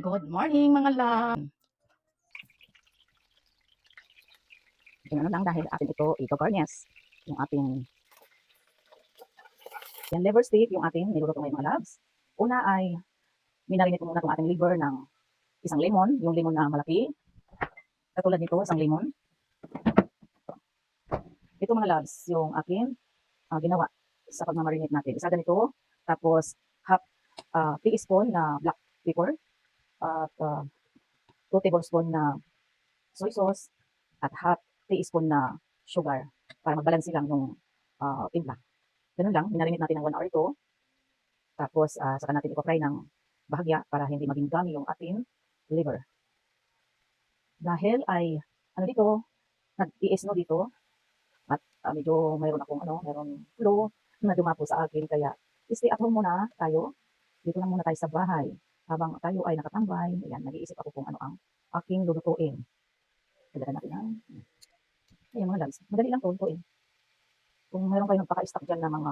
Good morning mga love. Ganun lang dahil atin ito i-garnish. Yung ating yan liver steak, yung ating niluluto ngayon mga loves. Una ay minarinate ko muna itong ating liver ng isang lemon, yung lemon na malaki. Katulad nito, isang lemon. Ito mga loves, yung aking ginawa sa pagmamarinate natin. Isa ganito, tapos half teaspoon na black pepper at 2 tablespoon na soy sauce at half teaspoon na sugar para magbalanse lang yung timpla. Ganun lang, minarinate natin ng 1 hour ito. Tapos saka natin ipa-fry ng bahagya para hindi maging gummy yung ating liver. Dahil ay ano dito, nag-i-snow dito at medyo mayroon akong mayroon flu na dumapo sa akin kaya stay at home muna tayo. Dito lang muna tayo sa bahay habang tayo ay nakatambay. Ayan, nag-iisip ako kung ano ang aking lulutuin. Dagdagan natin ang ayan mga loves. Madali lang to lutuin. Kung mayroon kayo nagpaka-stock dyan ng mga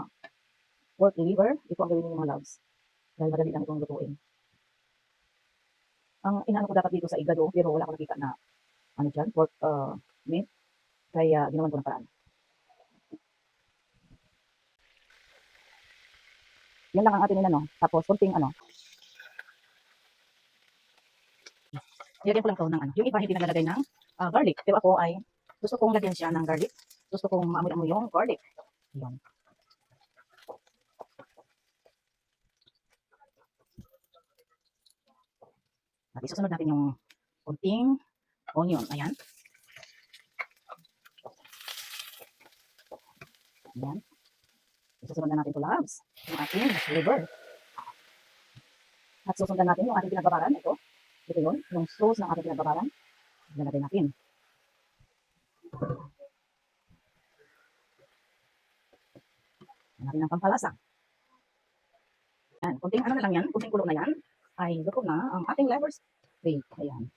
pork liver, ito ang gawin niyo mga loves. Dahil madali lang itong lutuin. Ang inaano ko dapat dito sa igado, pero wala akong nakita na dyan, pork meat. Kaya ginawan ko ng paraan. Yan lang ang ating tapos kunting nilagyan ko lang to ng yung iba hindi naglalagay ng garlic. Pero ako ay gusto kong lagyan siya ng garlic. Gusto kong maamoy-amoy yung garlic. Yan. At isusunod natin yung kunting onion. Ayan. Ayan. Isusunod na natin ito, loves. Yung ating liver. At susundan natin yung ating pinagbabaran. Ito yun. Yung sauce ng ating pinagbabaran. Lalagay natin. Natin ng pampalasa. Ayan. Kunting na lang yan. Kunting kulo na yan. Ay luto na ang ating liver steak. Ayan.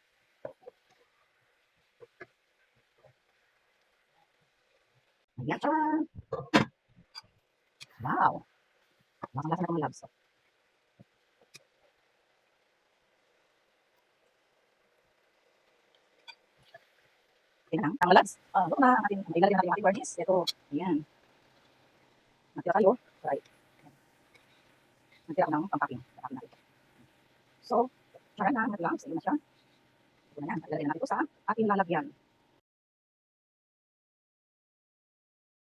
Ayan siya. Wow. Lasang-lasa na itong loves. Tingnan lang. Tama loves. Luto na ang ating, ilalagay natin yung ating garnish. Ito. Ayan. Natira tayo. Right. Natira ko ng pampaking. So, tara na, mga loves. Ayun na siya. Ito na yan. Ilalagay na natin ito sa ating lalagyan.